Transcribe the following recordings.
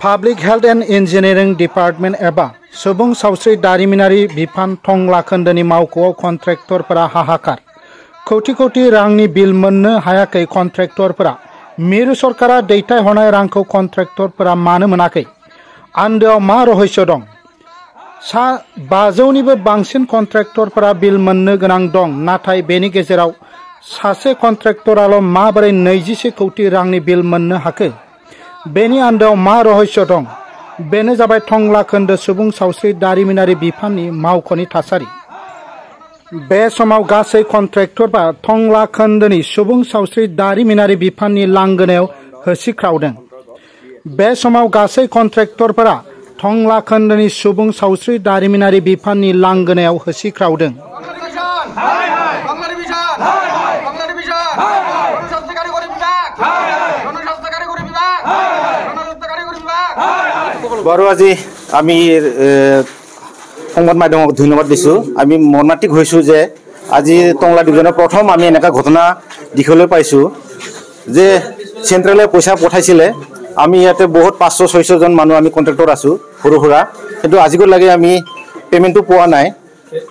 Public Health and Engineering Department एबा सुबुं सावस्रि दारिमिनारि बिफान टंला खोन्दोनि मावख'आव कन्ट्रेक्टरफोरा हाहाकार कौटि कौटि रांनि बिल मोननो हायाखै कन्ट्रेक्टरफोरा मिरु सरकारा दैथायहरनाय रांखौ कन्ट्रेक्टरफोरा मानो मोनाखै आन्दोआव मा रहस्य दं सा 500निबो बांसिन कन्ट्रेक्टरफोरा बिल मोननो गोनां दं नाथाय बेनि गेजेराव सासे कन्ट्रेक्टराल' माबोरै 21 कौटि रांनि बिल मोननो हाखो बेनि आन्दोआव मा रहस्य दं बेनो जाबाय टंला खोन्दो सुबुं सावस्रि दारिमिनारि बिफाननि मावख'नि थासारि बे समाव गासै कन्ट्रेक्टरफोरा टंला खोन्दोनि सुबुं सावस्रि दारिमिनारि बिफाननि लांगोनायाव होसिख्रावदों बे समाव गासै कन्ट्रेक्टरफोरा टंला खोन्दोनि सुबुं सावस्रि दारिमिनारि बिफाननि लांगोनायाव होसिख्रावदों বাৰু আজি আমি সংবাদ মাধ্যমক ধন্যবাদ দিছোঁ আমি মৰ্মান্তিক হৈছোঁ যে আজি টংলা ডিভিজনৰ প্ৰথম আমি এনেকা ঘটনা দেখিবলৈ পাইছোঁ যে চেণ্ট্ৰেলে পইচা পঠাইছিলে আমি ইয়াতে বহুত 500-600 জন মানুহ আমি কন্ট্ৰাক্টৰ আছো সৰু সুৰা কিন্তু আজিকৈ লাগে আমি পেমেন্টটো পোৱা নাই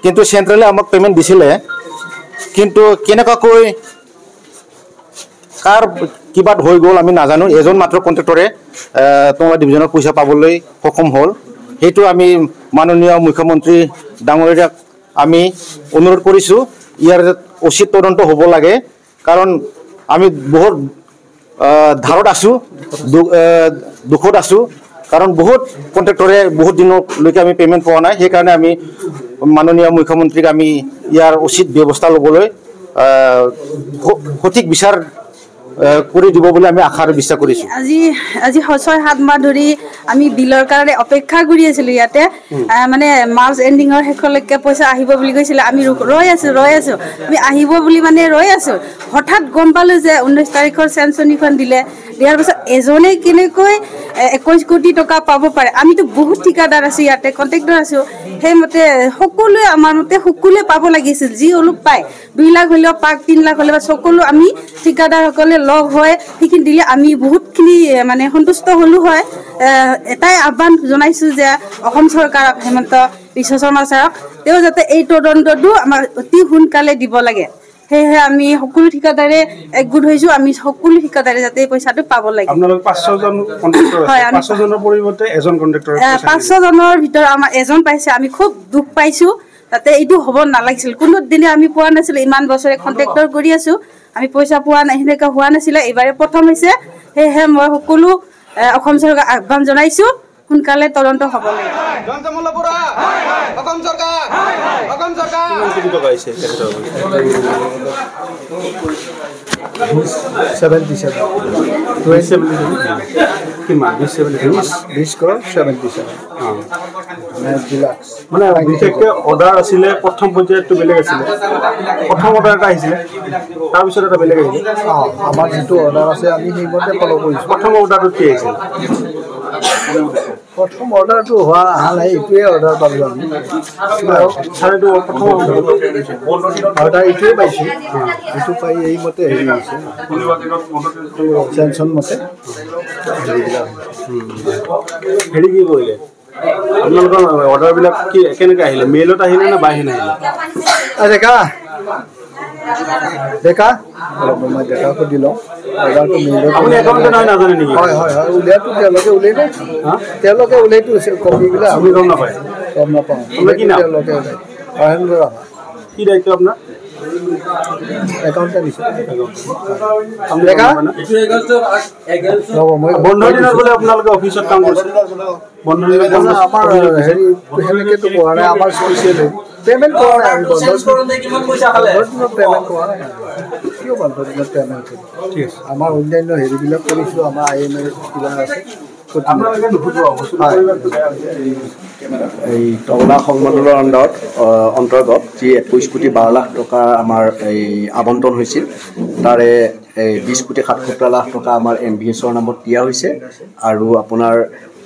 কিন্তু চেণ্ট্ৰেলে আমাক পেমেন্ট দিছিলে কিন্তু কেনেকৈ কাৰ কিবা হৈ গ'ল আমি নাজানো এজন মাত্ৰ কন্ট্ৰাক্টৰে টংলা ডিভিজনৰ পইচা পাবলৈ সক্ষম হ'ল হেতু আমি মাননীয় মুখ্যমন্ত্ৰী ডাঙৰীয়াক আমি অনুৰোধ কৰিছো ইয়াৰ উচিত তদন্ত হ'ব লাগে কাৰণ আমি বহুত ধাৰত আছো দুখত আছো কাৰণ বহুত কন্ট্ৰাক্টৰে বহুত দিনলৈকে আমি পেমেন্ট পোৱা নাই সেই কাৰণে আমি মাননীয় মুখ্যমন্ত্ৰীক আমি ইয়াৰ উচিত ব্যৱস্থা ল'বলৈ সঠিক বিচাৰ কৰি দিব বুলি আমি আশা আৰু বিশ্বাস কৰিছো আজি 6-7 মাহ ধৰি আমি বিলৰ কাৰণে অপেক্ষা কৰি আছিলো ইয়াতে মানে মাৰ্চ এন্ডিংৰ শেষলৈকে পইচা আহিব বুলি কৈছিল আমি ৰৈ আছো আমি আহিব বুলি মানে ৰৈ আছো হঠাৎ গম পালো যে 19 তাৰিখৰ চেনচনিখন দিলে দিয়াৰ পিছত এজনে কেনেকৈ 21 কোটি টকা পাব পাৰে আমিতো বহুত ঠিকাদাৰ আছো ইয়াতে কন্ট্ৰাক্টৰ আছো হেমতে সকলোৱে আমাৰ মতে সকলোৱে পাব লাগিছিল যি অলপ পায় 2 লাখ হলেও পাক 3 লাখ হলেও সকলো আমি ঠিকাদাৰ সকলে লগ হয় সেইখিনি দিলে আমি বহুতখিনি মানে সন্তুষ্ট হলো হয় এটাই আহ্বান জনাইছো যে অসম চৰকাৰক হেমন্ত বিশ্ব শৰ্মা ছাৰক তেওঁ যাতে এই তদন্তটো আমাৰ অতি সোনকালে দিব লাগে হেহে আমি সকলো ঠিকাদাৰে একগোট হৈছো আমি সকলো ঠিকাদাৰে যাতে পইচাটো পাব লাগে আপোনালোক 500 জন কন্ট্ৰাক্টৰ আছে 500 জনৰ পৰিৱৰ্তে এজন কন্ট্ৰাক্টৰ 500 জনৰ ভিতৰত আমাৰ এজন পাইছে আমি খুব দুখ পাইছো তাতে এইটো হ'ব নালাগিছিল কোনো দিনে আমি পোৱা নাছিল ইমান বছৰে কন্ট্ৰাক্টৰ কৰি আছো আমি পইচা পোৱা নাই হেনেকা হোৱা নাছিল এবাৰে প্ৰথম হৈছে হেহে মই সকলো অসম চৰকাৰ আহ্বান জনাইছো সোনকালে তদন্ত হ'ব লাগে জনতামুল্লাপুৰা অসম চৰকাৰ কি পাইছে 77 কিমান 20 crore 77 মানে বিশেষকৈ অৰ্ডাৰ আছিলে প্ৰথম পৰ্যায়টো বেলেগ আছিলে প্ৰথম অৰ্ডাৰ এটা আহিছিলে তাৰ পিছত এটা বেলেগ আহিলে আমাৰ যেটো অৰ্ডাৰ আছে আমি সেইমতে ফলো কৰিছো প্ৰথম অৰ্ডাৰটো কি আহিছিল প্ৰথম অৰ্ডাৰটো হোৱা নাই এইটোৱে অৰ্ডাৰ পালো আমি ছাৰেটো প্ৰথম অৰ্ডাৰ এইটোৱে পাইছো এইটো পাই এই মতে হেৰি হৈছে চেনচন মতে হেৰি কি কৰিলে আপোনালোকৰ অৰ্ডাৰবিলাক কি কেনেকৈ আহিলে মেইলত আহিলে নে বাই আহিলে দেখা মই দেখাকৈ দিলোঁ অৰ্ডাৰটো মেইলত আপুনি একাউণ্টে নাই নাজানে নেকি হয় উলিয়াইটো তেওঁলোকে উলিয়াইটো কপিবিলাক আপুনি গম নাপায় গম নাপাওঁ কি নাম কি দায়িত্ব আপোনাৰ একাউণ্টে দিছে বন্ধ দিনত বোলে আপোনালোকে অফিচত কাম কৰিছে বন্ধ দিনত আমাৰ হেৰি সেনেকৈতো কৰা নাই আমাৰ স্পেচিয়েল পেমেণ্ট কৰা নাই আমি পেমেণ্ট কৰা নাই কিয় বন্ধ দিনত পেমেণ্ট কৰিম ঠিক আছে আমাৰ অন্যান্য হেৰিবিলাক কৰিছোঁ আমাৰ IMA কিবা আছে এই টংলা সংমণ্ডলৰ অন্তৰ্গত যি 21 কোটি 12 লাখ টকা আমাৰ এই আবণ্টন হৈছিল তাৰে 20 কোটি 77 লাখ টকা আমাৰ MBSৰ নামত দিয়া হৈছে আৰু আপোনাৰ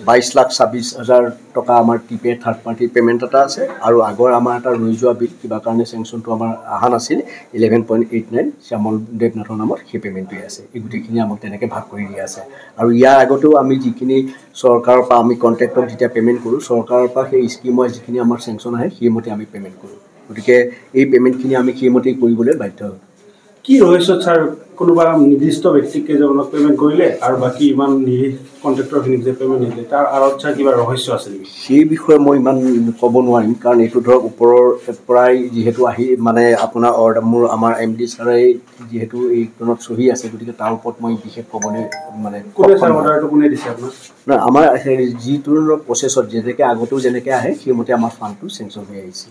22,26,000 টকা আমাৰ টিপে থাৰ্ড পাৰ্টি পে'মেণ্ট এটা আছে আৰু আগৰ আমাৰ এটা ৰৈ যোৱা বিল কিবা কাৰণে চেংচনটো আমাৰ অহা নাছিল 11.89 শ্যামল দেৱনাথৰ নামত সেই পে'মেণ্টটোৱে আছে এই গোটেইখিনি আমাক তেনেকৈ ভাগ কৰি দিয়া আছে আৰু ইয়াৰ আগতেও আমি যিখিনি চৰকাৰৰ পৰা আমি কণ্ট্ৰেক্টক যেতিয়া পে'মেণ্ট কৰোঁ চৰকাৰৰ পৰা সেই স্কিমৰ যিখিনি আমাৰ চেংচন আহে সেইমতে আমি পে'মেণ্ট কৰোঁ গতিকে এই পে'মেণ্টখিনি আমি সেইমতেই কৰিবলৈ বাধ্য হওঁ কি ৰহস্য ছাৰ কোনোবা নিৰ্দিষ্ট ব্যক্তিক কেইজনক পে'মেণ্ট কৰিলে আৰু বাকী ইমান কণ্ট্ৰেক্টৰখিনিক যে পে'মেণ্ট নিদিলে তাৰ আঁৰত ছাৰ কিবা ৰহস্য আছে নেকি সেই বিষয়ে মই ইমান ক'ব নোৱাৰিম কাৰণ এইটো ধৰক ওপৰৰ পৰাই যিহেতু আহি মানে আপোনাৰ মোৰ আমাৰ MD ছাৰে যিহেতু এইখনত চহী আছে গতিকে তাৰ ওপৰত মই বিশেষ ক'বলৈ মানে কোনে ছাৰ অৰ্ডাৰটো কোনে দিছে আপোনাক নহয় আমাৰ যিটো প্ৰচেছত যেনেকৈ আগতেও যেনেকৈ আহে সেইমতে আমাৰ ফাণ্ডটো চেংচন হৈ আহিছে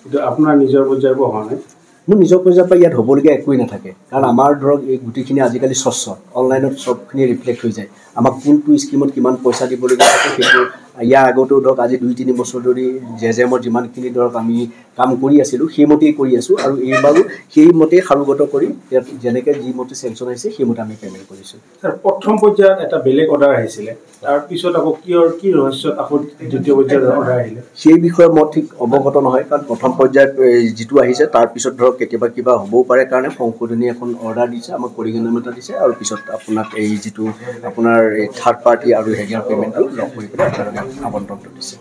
কিন্তু আপোনাৰ নিজৰ পৰ্যায়ৰ পৰা হোৱা নাই মোৰ নিজৰ পৰ্যায়ৰ পৰা ইয়াত হ'বলগীয়া একোৱেই নাথাকে কাৰণ আমাৰ ধৰক এই গোটেইখিনি আজিকালি স্বচ্ছ অনলাইনত চবখিনি ৰিফ্লেক্ট হৈ যায় আমাক কোনটো স্কিমত কিমান পইচা দিবলগীয়া থাকে সেইটো ইয়াৰ আগতেও ধৰক আজি 2-3 বছৰ ধৰি জেজেমৰ যিমানখিনি ধৰক আমি কাম কৰি আছিলোঁ সেইমতেই কৰি আছোঁ আৰু এইবাৰো সেইমতেই সাৰোগত কৰি ইয়াত যেনেকৈ যিমতে চেংচন আহিছে সেইমতে আমি পে'মেণ্ট কৰিছোঁ ছাৰ প্ৰথম পৰ্যায়ত এটা বেলেগ অৰ্ডাৰ আহিছিলে তাৰপিছত আকৌ কি ৰহস্যত আকৌ দ্বিতীয় পৰ্যায়ত অৰ্ডাৰ আহিলে সেই বিষয়ে মই ঠিক অৱগত নহয় কাৰণ প্ৰথম পৰ্যায়ত যিটো আহিছে তাৰপিছত ধৰক কেতিয়াবা কিবা হ'বও পাৰে কাৰণে সংশোধনী এখন অৰ্ডাৰ দিছে আমাক পৰিগণনা এটা দিছে আৰু পিছত আপোনাক এই যিটো আপোনাৰ এই থাৰ্ড পাৰ্টি আৰু হেৰিয়াৰ পে'মেণ্টটো লগ কৰি পেলাই আপোনালোকে আবণ্টনটো দিছে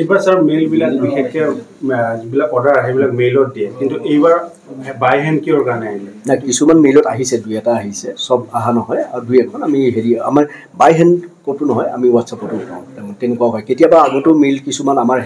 এইবাৰ ছাৰ মেইলবিলাক বিশেষকৈ যিবিলাক অৰ্ডাৰ আহে সেইবিলাক মেইলত দিয়ে কিন্তু এইবাৰ বাই হেণ্ড কিয়ৰ কাৰণে আহিলে নাই কিছুমান মেইলত আহিছে 2-এটা আহিছে চব অহা নহয় আৰু 2-এখন আমি হেৰি আমাৰ বাই হেণ্ড ক'তো নহয় আমি হোৱাটছআপতো পাওঁ তেনেকুৱা হয় কেতিয়াবা আগতো মেইল কিছুমান আমাৰ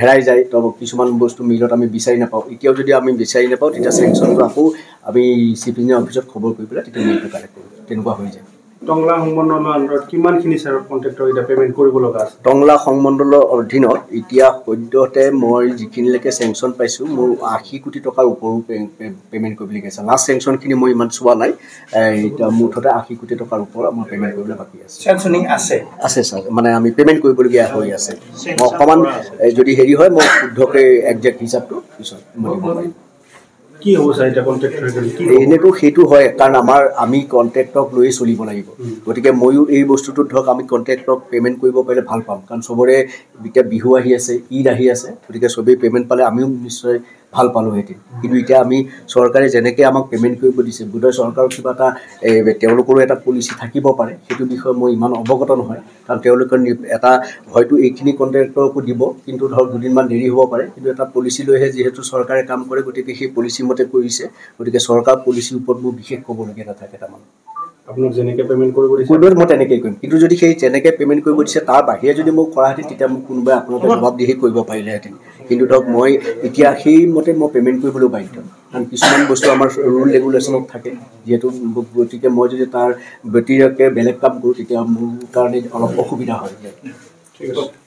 হেৰাই যায় তো কিছুমান বস্তু মেইলত আমি বিচাৰি নাপাওঁ এতিয়াও যদি আমি বিচাৰি নাপাওঁ তেতিয়া চেংচনটো আকৌ আমি চিফ ইঞ্জিনিয়াৰ অফিচত খবৰ কৰি পেলাই তেতিয়া মেইলটো কালেক্ট কৰোঁ তেনেকুৱা হৈ যায় টংলা সংমণ্ডলৰ আণ্ডাৰত কিমানখিনি ছাৰ কণ্ট্ৰেক্টৰ এতিয়া পে'মেণ্ট কৰিব লগা আছে টংলা সংমণ্ডলৰ অধীনত এতিয়া সদ্যহতে মই যিখিনিলৈকে চেংচন পাইছোঁ মোৰ 80 কোটি টকাৰ ওপৰো পে'মেণ্ট কৰিবলগীয়া আছে লাষ্ট চেংচনখিনি মই ইমান চোৱা নাই এতিয়া মুঠতে 80 কোটি টকাৰ ওপৰত আমাৰ পে'মেণ্ট কৰিবলৈ বাকী আছে চেংচনিং আছে ছাৰ মানে আমি পে'মেণ্ট কৰিবলগীয়া হৈ আছে মই অকণমান যদি হেৰি হয় মই শুদ্ধকৈ একজেক্ট হিচাপটো পিছত মই দিব পাৰিম কি হ'ব ছাৰ এতিয়া কণ্ট্ৰেক্টৰ এনেতো সেইটো হয় কাৰণ আমি কণ্ট্ৰেক্টক লৈয়ে চলিব লাগিব গতিকে ময়ো এই বস্তুটোত ধৰক আমি কণ্ট্ৰেক্টক পে'মেণ্ট কৰিব পাৰিলে ভাল পাম কাৰণ চবৰে এতিয়া বিহু আহি আছে ঈদ আহি আছে গতিকে চবেই পে'মেণ্ট পালে আমিও নিশ্চয় ভাল পালোঁহেঁতেন কিন্তু এতিয়া আমি চৰকাৰে যেনেকৈ আমাক পে'মেণ্ট কৰিব দিছে বোধহয় চৰকাৰৰ কিবা এটা তেওঁলোকৰো এটা পলিচি থাকিব পাৰে সেইটো বিষয়ে মই ইমান অৱগত নহয় কাৰণ তেওঁলোকৰ এটা হয়তো এইখিনি কণ্ট্ৰেক্টৰকো দিব কিন্তু ধৰক দুদিনমান দেৰি হ'ব পাৰে কিন্তু এটা পলিচি লৈহে যিহেতু চৰকাৰে কাম কৰে গতিকে সেই পলিচি মতে কৰিছে গতিকে চৰকাৰ পলিচিৰ ওপৰত মোৰ বিশেষ ক'বলগীয়া নাথাকে তাৰমানে আপোনাক যেনেকৈ পে'মেণ্ট কৰিব দিছে মই তেনেকৈ কৰিম কিন্তু যদি সেই যেনেকৈ পে'মেণ্ট কৰিব দিছে তাৰ বাহিৰে যদি মোক কৰাহেঁতেন তেতিয়া মোক কোনোবাই আপোনালোকে জবাবদিহি কৰিব পাৰিলেহেঁতেন কিন্তু ধৰক মই এতিয়া সেইমতে মই পে'মেণ্ট কৰিবলৈও বাধ্য কাৰণ কিছুমান বস্তু আমাৰ ৰুল ৰেগুলেশ্যনত থাকে যিহেতু গতিকে মই যদি তাৰ ব্যতিৰেকে বেলেগ কাম কৰোঁ তেতিয়া মোৰ কাৰণে অলপ অসুবিধা হয় ঠিক আছে